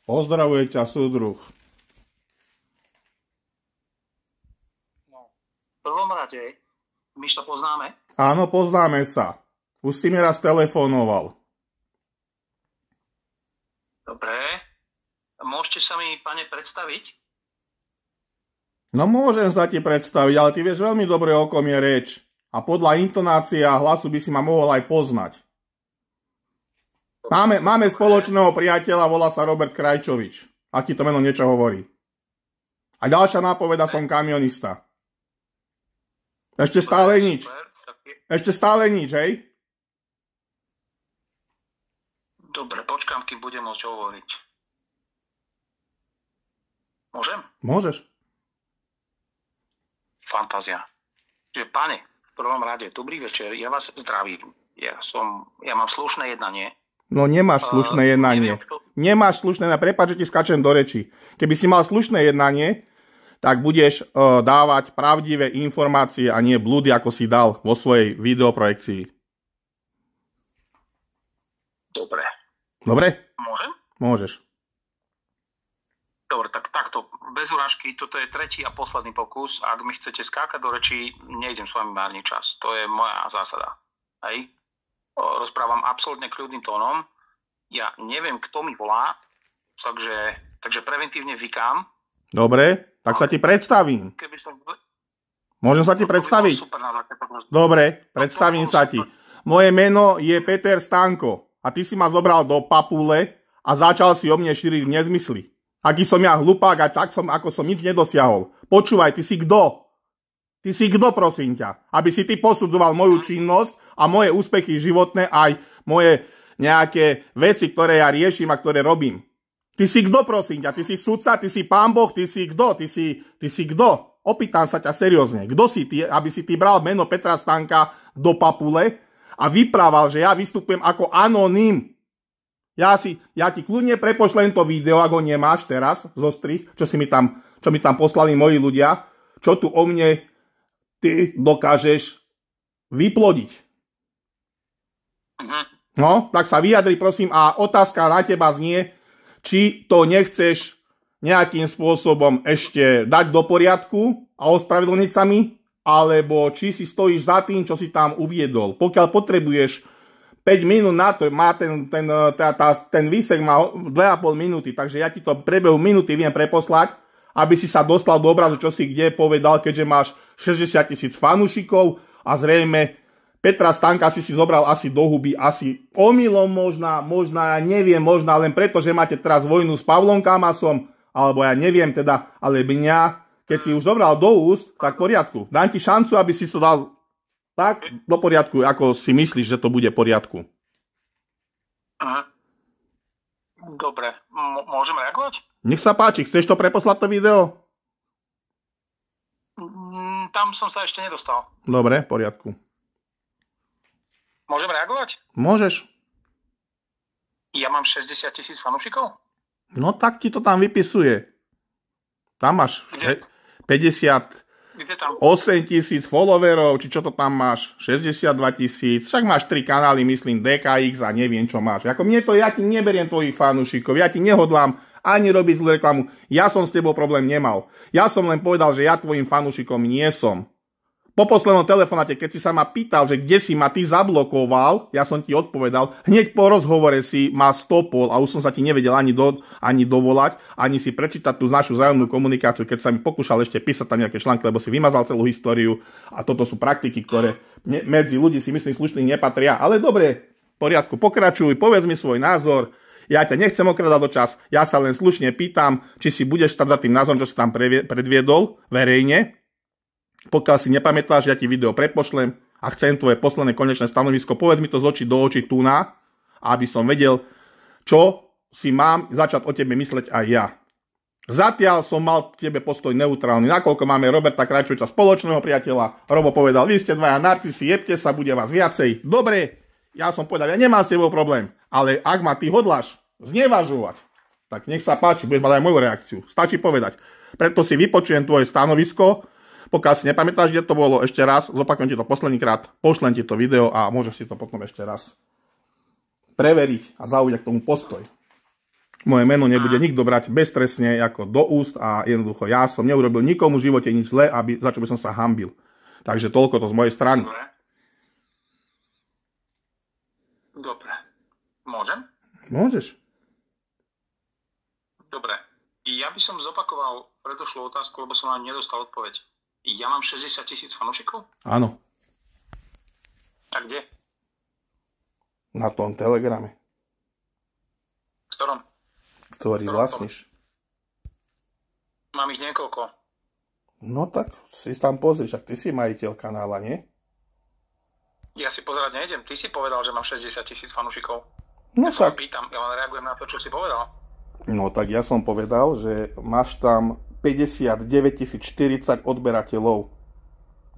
Pozdravuje ťa súdruh. No, v prvom rade, my to poznáme? Áno, poznáme sa. Už si mi raz telefonoval. Dobre. Môžete sa mi, pane, predstaviť? No môžem sa ti predstaviť, ale ty vieš veľmi dobre, o kom je reč. A podľa intonácie a hlasu by si ma mohol aj poznať. Máme spoločného priateľa, volá sa Robert Krajčovič. Ak ti to meno niečo hovorí. A ďalšia nápoveda, som kamionista. Ešte stále nič. Ešte stále nič, hej? Dobre, počkám, kým budem môcť hovoriť. Môžem? Môžeš. Fantázia. Čiže, pane, v prvom rade, dobrý večer, ja vás zdravím. Ja mám slušné jednanie. No nemáš slušné jednanie. Nemáš slušné jednanie. Prepáč, že ti skačem do reči. Keby si mal slušné jednanie, tak budeš dávať pravdivé informácie a nie blúdy, ako si dal vo svojej videoprojekcii. Dobre. Dobre? Môžem? Môžeš. Dobre, tak takto, bez urážky, toto je tretí a posledný pokus. Ak mi chcete skákať do rečí, nejdem s vami márniť čas. To je moja zásada. Hej? Rozprávam absolútne kľudným tónom. Ja neviem, kto mi volá, takže preventívne vykám. Dobre, tak sa ti predstavím. Môžem sa ti predstaviť? Dobre, predstavím sa ti. Moje meno je Peter Stanko a ty si ma zobral do papule a začal si o mne šíriť nezmysly. Aký som ja hlupák a tak ako som nič nedosiahol. Počúvaj, ty si kto? Ty si kto, prosím ťa? Aby si ty posudzoval moju činnosť a moje úspechy životné, aj moje nejaké veci, ktoré ja riešim a ktoré robím. Ty si kto, prosím ťa? Ty si sudca, ty si pán Boh, ty si kto? Ty si kto? Opýtam sa ťa seriózne. Kto si ty, aby si ty bral meno Petra Stanka do papule a vyprával, že ja vystupujem ako anonym? Ja ti kľudne prepošlem to video, ak ho nemáš teraz, zostrih, čo mi tam poslali moji ľudia, čo tu o mne ty dokážeš vyplodiť. No, tak sa vyjadri, prosím, a otázka na teba znie, či to nechceš nejakým spôsobom ešte dať do poriadku a ospravedlniť sa mi, alebo či si stojíš za tým, čo si tam uviedol. Pokiaľ potrebuješ 5 minút na to, má ten výsek má 2,5 minúty, takže ja ti to prebehu minúty viem preposlať, aby si sa dostal do obrazu, čo si kde povedal, keďže máš 60 000 fanúšikov a zrejme Petra Stanka si zobral asi do huby, asi omylom možná, ja neviem, možná len preto, že máte teraz vojnu s Pavlom Kamasom, alebo ja neviem teda, ale mňa, keď si už zobral do úst, tak v poriadku. Dám ti šancu, aby si to dal tak do poriadku, ako si myslíš, že to bude v poriadku. Dobre, môžem reagovať? Nech sa páči, chceš to preposlať to video? Tam som sa ešte nedostal. Dobre, v poriadku. Môžem reagovať? Môžeš. Ja mám 60 000 fanúšikov? No tak ti to tam vypisuje. Tam máš 58 000 followerov, či čo to tam máš, 62 000, však máš 3 kanály, myslím, DKX a neviem, čo máš. Ako mne to, ja ti neberiem tvojich fanúšikov, ja ti nehodlám ani robiť zlú reklamu. Ja som s tebou problém nemal. Ja som len povedal, že ja tvojim fanúšikom nie som. Po poslednom telefonáte, keď si sa ma pýtal, že kde si ma ty zablokoval, ja som ti odpovedal, hneď po rozhovore si ma stopol a už som sa ti nevedel ani dovolať, ani si prečítať tú našu vzájomnú komunikáciu, keď sa mi pokúšal ešte písať tam nejaké články, lebo si vymazal celú históriu a toto sú praktiky, ktoré medzi ľudí si myslím slušných nepatria. Ale dobre, v poriadku, pokračuj, povedz mi svoj názor, ja ťa nechcem okradať do čas, ja sa len slušne pýtam, či si budeš stať za tým názorom, čo si tam predviedol verejne. Pokiaľ si nepamätáš, ja ti video prepošlem a chcem tvoje posledné konečné stanovisko. Povedz mi to z očí do očí tu na, aby som vedel, čo si mám začať o tebe mysleť aj ja. Zatiaľ som mal k tebe postoj neutrálny. Nakoľko máme Roberta Krajčoviča spoločného priateľa, Robo povedal, vy ste dvaja narcisi, jebte sa, bude vás viacej. Dobre, ja som povedal, ja nemám s tebou problém, ale ak ma ty hodláš znevažovať, tak nech sa páči, budeš mať aj moju reakciu. Stačí povedať. Preto si vypočujem tvoje stanovisko. Pokiaľ si nepamätáš, kde to bolo, ešte raz, zopakujem ti to posledný krát, pošlem ti to video a môžeš si to potom ešte raz preveriť a zaujať k tomu postoj. Moje meno nebude nikto brať beztrestne ako do úst a jednoducho ja som neurobil nikomu v živote nič zlé, za čo by som sa hanbil. Takže toľko to z mojej strany. Dobre. Môžem? Môžeš. Dobre. Ja by som zopakoval predošlú otázku, lebo som vám nedostal odpoveď. Ja mám 60 000 fanúšikov? Áno. A kde? Na tom Telegrame. V ktorom? Ktorý vlastníš. Mám ich niekoľko. No tak si tam pozri, však ty si majiteľ kanála, nie? Ja si pozerať nejdem. Ty si povedal, že mám 60 000 fanúšikov. No ja tak. sa pýtam, ja len reagujem na to, čo si povedal. No tak ja som povedal, že máš tam 59 040 odberateľov.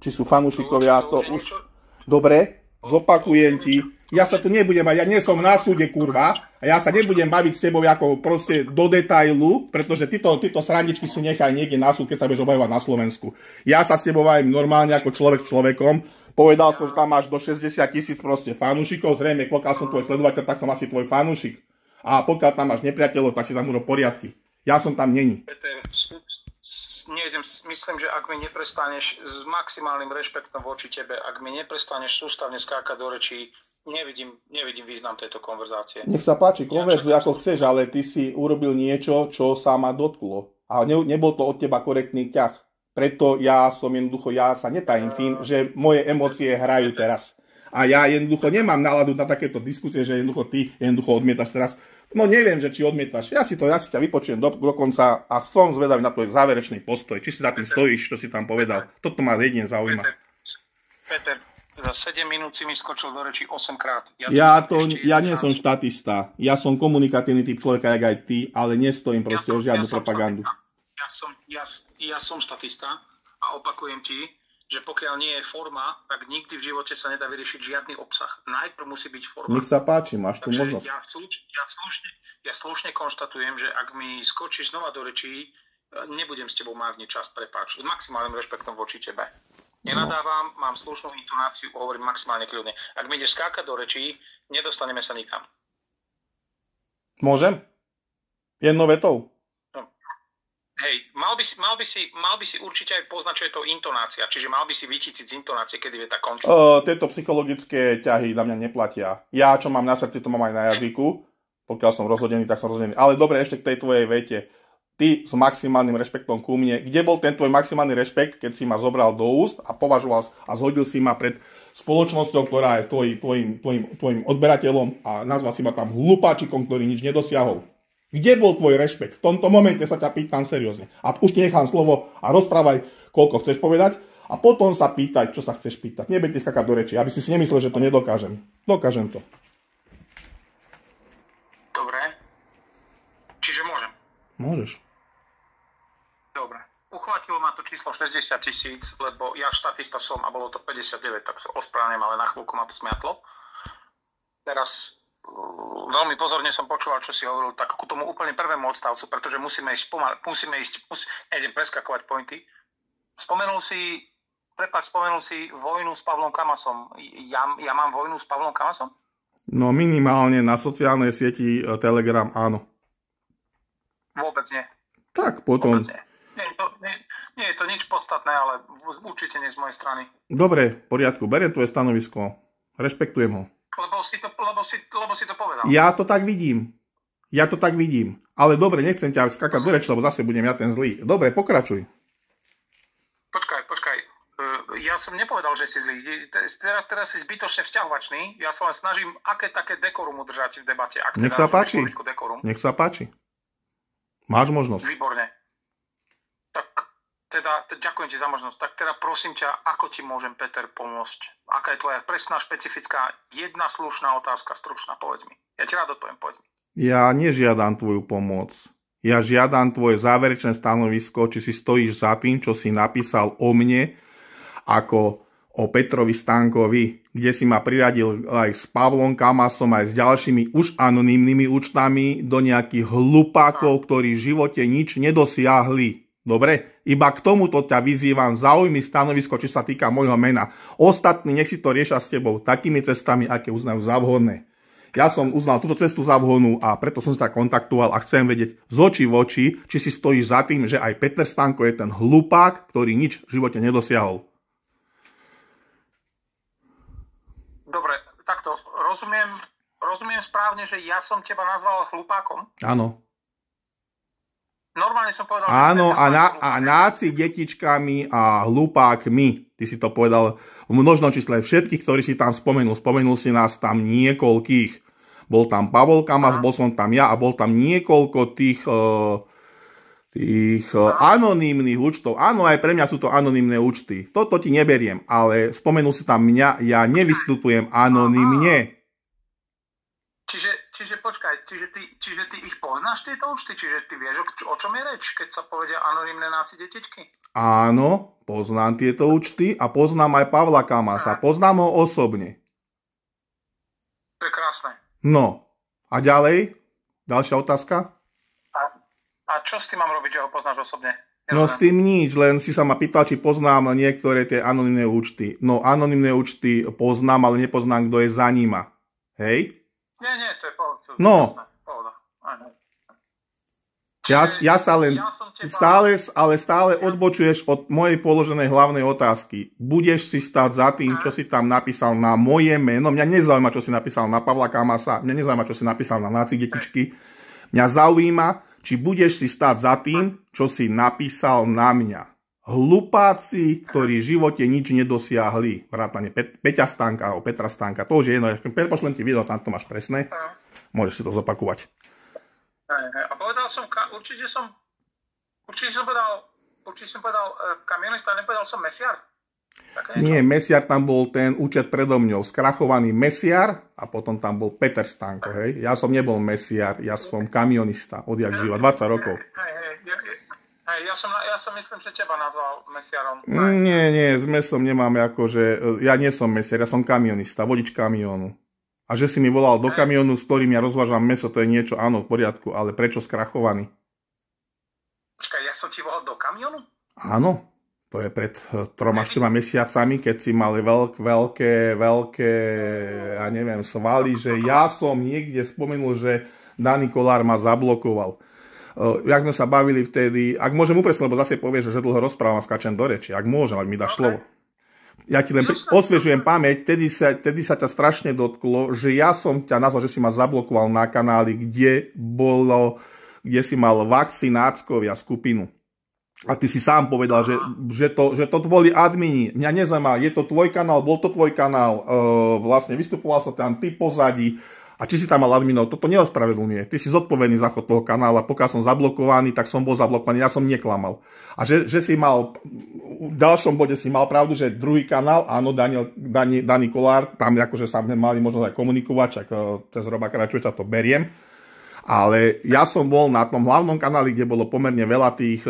Či sú fanúšikovia, to už... Dobre, zopakujem ti. Ja sa tu nebudem bať, ja nie som na súde, kurva. A ja sa nebudem baviť s tebou ako proste do detailu, pretože títo srandičky si nechaj niekde na súd, keď sa budeš obhajovať na Slovensku. Ja sa s tebou bavím normálne ako človek s človekom. Povedal som, že tam máš do 60 000 proste fanúšikov. Zrejme, pokiaľ som tvoj sledovateľ, tak som asi tvoj fanúšik. A pokiaľ tam máš nepriateľov, tak si tam urob poriadky. Ja som tam není. Peter, myslím, že ak mi neprestaneš s maximálnym rešpektom voči tebe, ak mi neprestaneš sústavne skákať do rečí, nevidím význam tejto konverzácie. Nech sa páči, konverzuj ako chceš, ale ty si urobil niečo, čo sa ma dotklo. A nebol to od teba korektný ťah. Preto ja sa netajím tým, že moje emócie hrajú teraz. A ja jednoducho nemám náladu na takéto diskusie, že ty odmietaš teraz. No neviem, že či odmietaš. Ja si ťa vypočujem dokonca a som zvedavý na tvoj záverečný postoj. Či si za tým stojíš, čo si tam povedal. Toto ma jedine zaujíma. Peter, za 7 minút si mi skočil do reči 8 krát. Ja nie som štatista. Ja som komunikatívny typ človeka, jak aj ty, ale nestojím proste o žiadnu propagandu. Ja som štatista a opakujem ti, že pokiaľ nie je forma, tak nikdy v živote sa nedá vyriešiť žiadny obsah. Najprv musí byť forma. Nech sa páči, máš tu možnosť. Ja slušne konštatujem, že ak mi skočíš znova do rečí, nebudem s tebou mávniť čas, prepáč. S maximálnym rešpektom voči tebe. Nenadávam, mám slušnú intonáciu, hovorím maximálne kľudne. Ak mi ideš skákať do rečí, nedostaneme sa nikam. Môžem? Jednou vetou? Hej, mal by si určite aj poznať, čo je to intonácia. Čiže mal by si vycítiť z intonácie, kedy veta končí. Tieto psychologické ťahy na mňa neplatia. Ja, čo mám na srdci, to mám aj na jazyku. Pokiaľ som rozhodený, tak som rozhodený. Ale dobre, ešte k tej tvojej vete. Ty s maximálnym rešpektom ku mne. Kde bol ten tvoj maximálny rešpekt, keď si ma zobral do úst a považoval a zhodil si ma pred spoločnosťou, ktorá je tvojim odberateľom a nazval si ma tam hlupáčikom, ktorý nič nedosiahol? Kde bol tvoj rešpekt? V tomto momente sa ťa pýtam seriózne. A už ti nechám slovo a rozprávaj, koľko chceš povedať a potom sa pýtaj, čo sa chceš pýtať. Nebudete skakať do reči, aby si nemyslel, že to nedokážem. Dokážem to. Dobre. Čiže môžem? Môžeš. Dobre. Uchvátilo ma to číslo 60 000, lebo ja štatista som a bolo to 59, tak sa ospravedlňujem, ale na chvíľku ma to zmiatlo. Teraz veľmi pozorne som počúval, čo si hovoril, tak ku tomu úplne prvému odstavcu, pretože musíme ísť, nejdem preskakovať pointy. Spomenul si vojnu s Pavlom Kamasom. Ja mám vojnu s Pavlom Kamasom? No minimálne na sociálnej sieti Telegram áno. Vôbec nie. Tak potom... Vôbec nie. Nie je to nič podstatné, ale určite nie z mojej strany. Dobre, v poriadku, beriem tvoje stanovisko. Rešpektujem ho. Lebo si to povedal. Ja to tak vidím. Ale dobre, nechcem ťa skakať do reči, lebo zase budem ja ten zlý. Dobre, pokračuj. Počkaj. Ja som nepovedal, že si zlý. Teraz si zbytočne vzťahovačný. Ja sa len snažím, aké také dekorum udržať v debate. Nech sa páči. Nech sa páči. Máš možnosť. Výborne. Tak ďakujem ti za možnosť. Tak teda prosím ťa, ako ti môžem, Peter, pomôcť? Aká je tvoja presná, špecifická, jedna slušná otázka, stručná, povedz mi. Ja ti rád odpoviem, povedz mi. Ja nežiadam tvoju pomoc. Ja žiadam tvoje záverečné stanovisko, či si stojíš za tým, čo si napísal o mne, ako o Petrovi Stankovi, kde si ma priradil aj s Pavlom Kamasom, aj s ďalšími už anonymnými účtami do nejakých hlupákov, ktorí v živote nič nedosiahli. Dobre? Iba k tomuto ťa vyzývam, zaujmi stanovisko, či sa týka môjho mena. Ostatní nech si to riešia s tebou takými cestami, aké uznajú za vhodné. ja som uznal túto cestu za vhodnú a preto som sa tak kontaktoval a chcem vedieť z očí v oči, či si stojíš za tým, že aj Peter Stanko je ten hlupák, ktorý nič v živote nedosiahol. Dobre, takto rozumiem správne, že ja som teba nazval hlupákom? Áno. Normálne som povedal, áno, a náci detičkami a hlupákmi. Ty si to povedal v množnom čísle všetkých, ktorí si tam spomenul. Spomenul si nás tam niekoľkých. Bol tam Pavol Kamas, bol som tam ja a bol tam niekoľko tých anonymných účtov. Áno, aj pre mňa sú to anonymné účty. Toto ti neberiem, ale spomenul si tam mňa, ja nevystupujem anonymne. Čiže počkaj, čiže ty ich poznáš, tieto účty? Čiže ty vieš, o čom je reč, keď sa povedia anonymné náci detičky? Áno, poznám tieto účty a poznám aj Pavla Kamasa. Poznám ho osobne. To je krásne. No, a ďalej? Ďalšia otázka? A čo s tým mám robiť, že ho poznáš osobne? No s tým nič, len si sa ma pýtal, či poznám niektoré tie anonymné účty. No, anonymné účty poznám, ale nepoznám, kto je za nima. Hej? Nie, to je pohoda. No. Ja sa len stále odbočuješ od mojej položenej hlavnej otázky. Budeš si stáť za tým, čo si tam napísal na moje meno? Mňa nezaujíma, čo si napísal na Pavla Kamasa, mňa nezaujíma, čo si napísal na náci detičky. Mňa zaujíma, či budeš si stáť za tým, čo si napísal na mňa. Hlupáci, ktorí v živote nič nedosiahli. Vrátane Peťa Stanka alebo Petra Stanka. To už je jedno. Pošlem ti video, tam to máš presné. Môžeš si to zopakovať. A povedal som, určite som povedal kamionista, nepovedal som mesiar. Nie, mesiar tam bol ten účet predo mňou. Skrachovaný mesiar a potom tam bol Peter Stanko. Hej. Ja som nebol mesiar, ja som kamionista. Odjak živa, 20 rokov. Ja som myslím, že teba nazval mesiarom. Nie, s mesom nemáme akože, ja nie som mesiar, ja som kamionista, vodič kamiónu. A že si mi volal do kamiónu, s ktorým ja rozvážam meso, to je niečo, áno, v poriadku, ale prečo skrachovaný? Počkaj, ja som ti volal do kamiónu? Áno, to je pred 3-4 mesiacami, keď si mali veľké, ja neviem, svaly, že ja som niekde spomenul, že Dani Kolár ma zablokoval. Jak sme sa bavili vtedy, ak môžem upresniť, lebo zase povieš, že dlho rozprávam a skáčem do reči, ak môžem, ak mi dáš slovo. Ja ti len osviežujem pamäť, tedy sa ťa strašne dotklo, že ja som ťa nazval, že si ma zablokoval na kanáli, kde si mal vakcináckovia skupinu. A ty si sám povedal, že to boli admini. Mňa nezaujíma, je to tvoj kanál, bol to tvoj kanál, vlastne vystupoval sa tam ty pozadí. A či si tam mal adminov, toto neospravedlňuje. Ty si zodpovedný za chod toho kanála, pokiaľ som zablokovaný, tak som bol zablokovaný, ja som neklamal. A že si mal, v ďalšom bode si mal pravdu, že druhý kanál, áno, Dani Kolár, tam akože sa mali možnosť aj komunikovať, čak cez Roba Kračuječa to beriem. Ale ja som bol na tom hlavnom kanáli, kde bolo pomerne veľa tých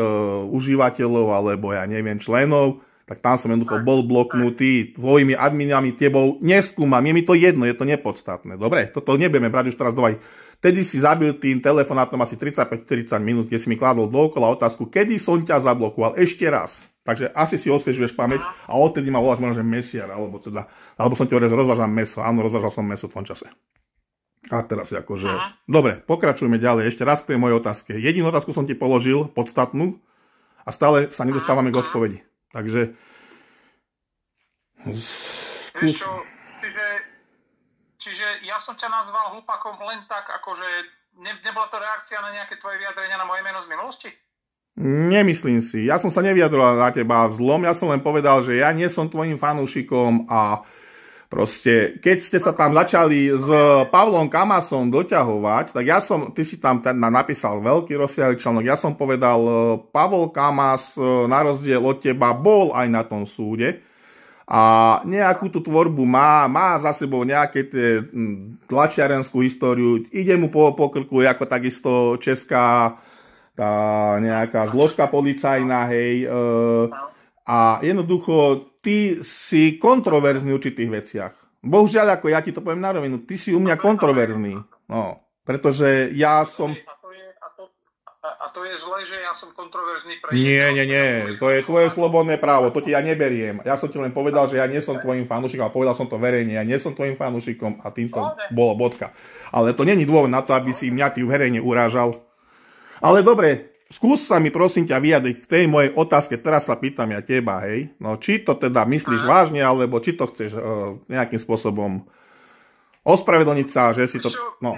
užívateľov, alebo ja neviem, členov, tak tam som jednoducho bol bloknutý tvojimi adminami, tebou neskúmam, je mi to jedno, je to nepodstatné. Dobre, toto nebudeme brať už teraz dovaj. Tedy si zabil tým telefonátom asi 35-40 minút, kde si mi kládol dookola otázku, kedy som ťa zablokoval, ešte raz. Takže asi si osviežuješ pamäť a odtedy ma voláš možno, že mesiar, alebo som ti hovoril, že rozvážam meso. Áno, rozvážal som meso v tom čase. A teraz akože... Dobre, pokračujeme ďalej. Ešte raz k tej mojej otázke. Jedinú otázku som ti položil, podstatnú, a stále sa nedostávame k odpovedi. Takže... Čiže ja som ťa nazval hlupákom len tak, akože nebola to reakcia na nejaké tvoje vyjadrenia na moje meno z minulosti? Nemyslím si. Ja som sa nevyjadroval na teba vzlom, ja som len povedal, že ja nie som tvojim fanúšikom a proste, keď ste sa tam začali s Pavlom Kamasom doťahovať, tak ty si tam napísal veľký rozsiahly článok. Ja som povedal, Pavol Kamas na rozdiel od teba bol aj na tom súde a nejakú tú tvorbu má za sebou nejaké tie tlačiarenskú históriu. Ide mu po krku ako takisto česká tá nejaká zložka policajná, hej, a jednoducho ty si kontroverzný v určitých veciach. Bohužiaľ, ako ja ti to poviem na rovinu, ty si u mňa kontroverzný. No, pretože ja som... A to je zle, že ja som kontroverzný pre... Nie. To je tvoje slobodné právo. To ti ja neberiem. Ja som ti len povedal, že ja nie som tvojim fanúšikom. A povedal som to verejne. Ja nie som tvojim fanúšikom a týmto bolo bodka. Ale to není dôvod na to, aby si mňa ty verejne urážal. Ale dobre, skús sa mi prosím ťa vyjadriť k tej mojej otázke. Teraz sa pýtam ja teba, hej. No, či to teda myslíš vážne, alebo či to chceš nejakým spôsobom ospravedlniť sa, že si to... No.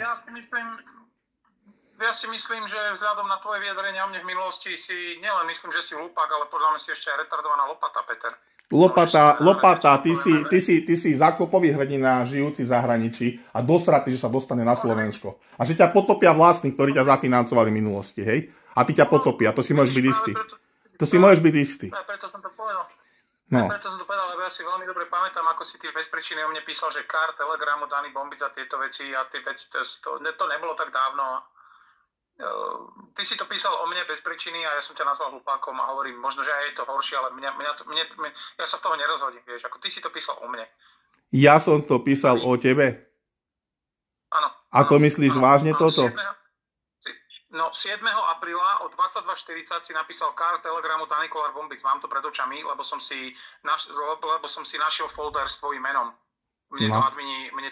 Ja si myslím, že vzhľadom na tvoje vyjadrenia o mne v minulosti si nielen myslím, že si hlupák, ale podľa mňa si ešte aj retardovaná lopata, Peter. Lopata, ty si zákopový hrdina, žijúci v zahraničí a dosratý, že sa dostane na Slovensko. A že ťa potopia vlastní, ktorí ťa zafinancovali v minulosti, hej? A ty ťa potopia, to si môžeš byť istý. To si môžeš byť istý. Preto som to povedal. No. Preto som to povedal, lebo ja si veľmi dobre pamätám, ako si ty bez príčiny o mne písal, že Kár, Telegramu, Dani bombiť za tieto veci a tie veci, to nebolo tak dávno. Ty si to písal o mne bez príčiny a ja som ťa nazval hlupákom a hovorím, možno, že aj je to horšie, ale ja sa z toho nerozhodím, vieš, ako ty si to písal o mne. Ja som to písal o tebe? Áno. A to myslíš vážne toto? 7. apríla o 22:40 si napísal Kár, Telegramu, Dani Kolár bombic. Mám to pred očami, lebo som si našiel folder s tvojím menom. Mne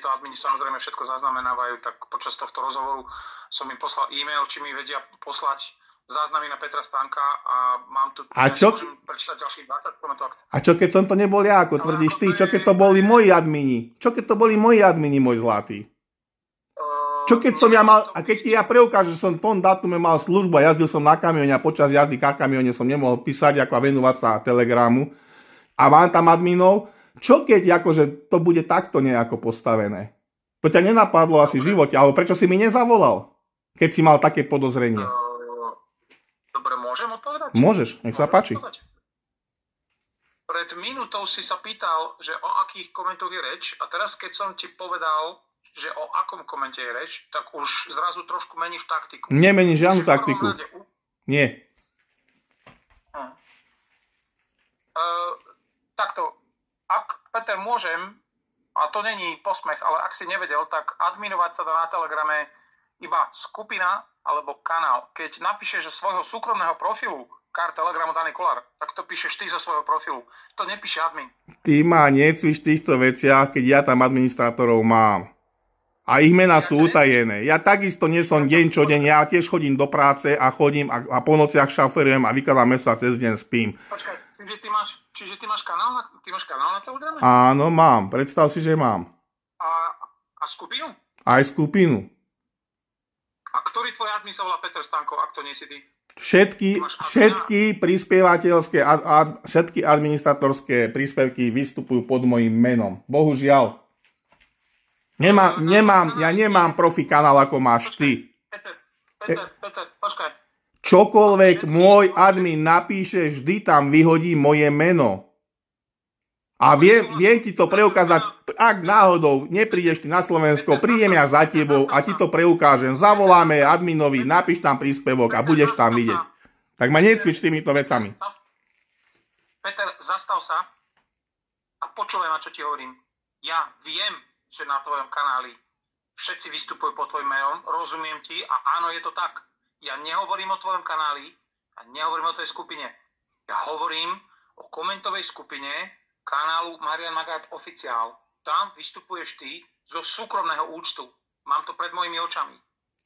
to admini samozrejme všetko zaznamenávajú, tak počas tohto rozhovoru som im poslal e-mail, či mi vedia poslať záznamy na Petra Stanka a mám tu... môžem prečítať ďalších 20 komentov. A čo keď som to nebol ja, ako tvrdíš ty? Čo keď to boli moji admini? Môj zlatý? Čo keď som ja mal... A keď ti ja preukážem, že som v tom datume mal službu a jazdil som na kamióne a počas jazdy na kamióne som nemohol písať ako a venovať sa Telegramu a mám tam adminov. Čo keď akože to bude takto nejako postavené? To ťa nenapadlo asi v živote, ale prečo si mi nezavolal, keď si mal také podozrenie? Dobre, môžem odpovedať? Môžeš, nech sa páči. Pred minútou si sa pýtal, že o akých komentoch je reč a teraz keď som ti povedal, že o akom komente je reč, tak už zrazu trošku meníš taktiku. Nemeníš žiadnu taktiku. Nie. Takto. Ak, Peter, môžem, a to není posmech, ale ak si nevedel, tak adminovať sa dá na Telegrame iba skupina alebo kanál. Keď napíšeš zo svojho súkromného profilu Kár, Telegramu, Dani Kolár, tak to píšeš ty zo svojho profilu. To nepíše admin. Ty ma necvič v týchto veciach, keď ja tam administrátorov mám. A ich mená sú utajené. Ja takisto nie som deň čo deň, ja tiež chodím do práce a chodím a po nociach šaferujem a vykladám mesa a cez deň spím. Počkaj, čiže ty máš kanál na Telegrame? Áno, mám. Predstav si, že mám. A skupinu? Aj skupinu. A ktorý tvoj admin sa volá Peter Stanko, ak to nie si ty? Všetky prispievateľské a všetky administratorské príspevky vystupujú pod mojím menom. Bohužiaľ. Ja nemám profi kanál, ako máš ty. Peter, počkaj. Čokoľvek môj admin napíše, vždy tam vyhodí moje meno. A viem ti to preukázať, ak náhodou neprídeš ty na Slovensko, prídem ja za tebou a ti to preukážem. Zavoláme adminovi, napíš tam príspevok a budeš tam vidieť. Tak ma necvič týmito vecami. Peter, zastav sa a počúvaj ma, čo ti hovorím. Ja viem, že na tvojom kanáli všetci vystupujú pod tvojim menom, rozumiem ti a áno, je to tak. Ja nehovorím o tvojom kanáli a nehovorím o tej skupine. Ja hovorím o komentovej skupine kanálu Marian Magát Oficiál. Tam vystupuješ ty zo súkromného účtu. Mám to pred mojimi očami.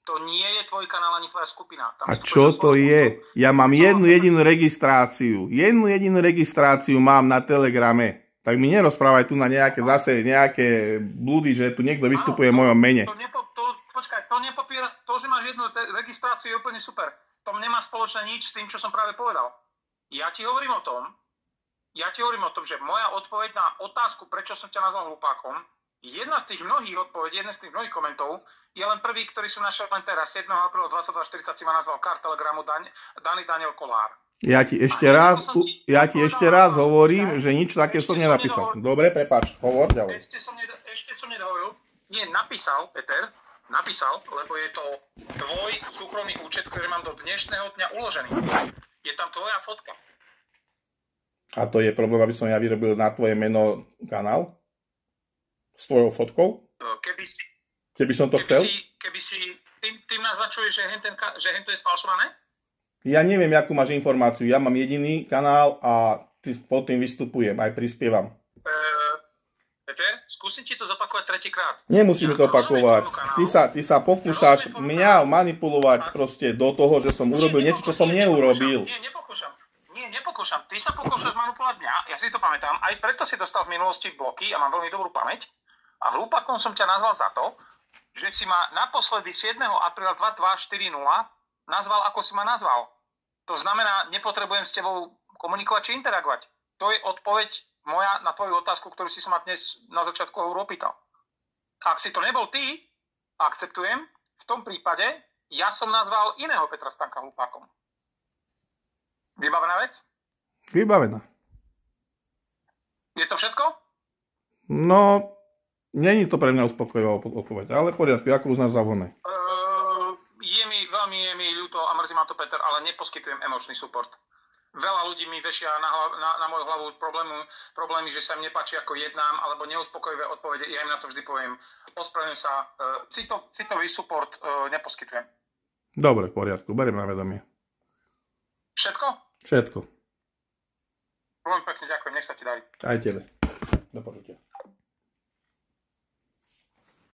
To nie je tvoj kanál ani tvoja skupina. Tam a čo to je? Ja mám jednu jedinú registráciu. Jednu jedinú registráciu mám na Telegrame. Tak mi nerozprávaj tu na nejaké blúdy, že tu niekto vystupuje v mojom mene. Počkaj, to nepopiera, to, že máš jednu registráciu, je úplne super. To nemá spoločné nič s tým, čo som práve povedal. Ja ti hovorím o tom, že moja odpoveď na otázku, prečo som ťa nazval hlupákom, jedna z tých mnohých odpovedí, jeden z tých mnohých komentov, je len prvý, ktorý som našiel len teraz. 7. apríla 22:40 si ma nazval Kár, Telegramu, Dani Daniel Kolár. Ja ti ešte raz hovorím, že nič také som nenapísal. Dobre, prepáč, hovor ďalej. Ešte som nedohovoril. Nie, napísal, Peter, lebo je to tvoj súkromný účet, ktorý mám do dnešného dňa uložený. Je tam tvoja fotka. A to je problém, aby som ja vyrobil na tvoje meno kanál? S tvojou fotkou? Keby som to chcel? Keby si tým naznačuješ, že hento je sfalšované? Ja neviem, akú máš informáciu. Ja mám jediný kanál a pod tým vystupujem, aj prispievam. Peter, skúsim ti to zopakovať tretíkrát. Nemusím to opakovať. Ty sa pokúšaš mňa manipulovať proste do toho, že som urobil niečo, čo som neurobil. Nie, nepokúšam. Ty sa pokúšaš manipulovať mňa, ja si to pamätám. Aj preto si dostal v minulosti bloky a mám veľmi dobrú pamäť. A hlúpakom som ťa nazval za to, že si ma naposledy 7. apríla 2240 nazval, ako si ma nazval. To znamená, nepotrebujem s tebou komunikovať či interagovať. To je odpoveď moja na tvoju otázku, ktorú si ma dnes na začiatku hovoru opýtal. Ak si to nebol ty, akceptujem, v tom prípade ja som nazval iného Petra Stanka hlupákom. Vybavená vec? Vybavená. Je to všetko? No, není to pre mňa uspokojivá odpoveď, ale v poriadku, ako uznáš za vhodné. Je mi ľúto a mrzí ma to, Peter, ale neposkytujem emočný support. Veľa ľudí mi vešia na moju hlavu problémy, že sa im nepáči, ako jednám, alebo neuspokojivé odpovede. Ja im na to vždy poviem. Ospravedlňujem sa. Citový support neposkytujem. Dobre, v poriadku. Beriem na vedomie. Všetko? Všetko. Veľmi pekne ďakujem. Nech sa ti darí. Aj tebe. Do počutia.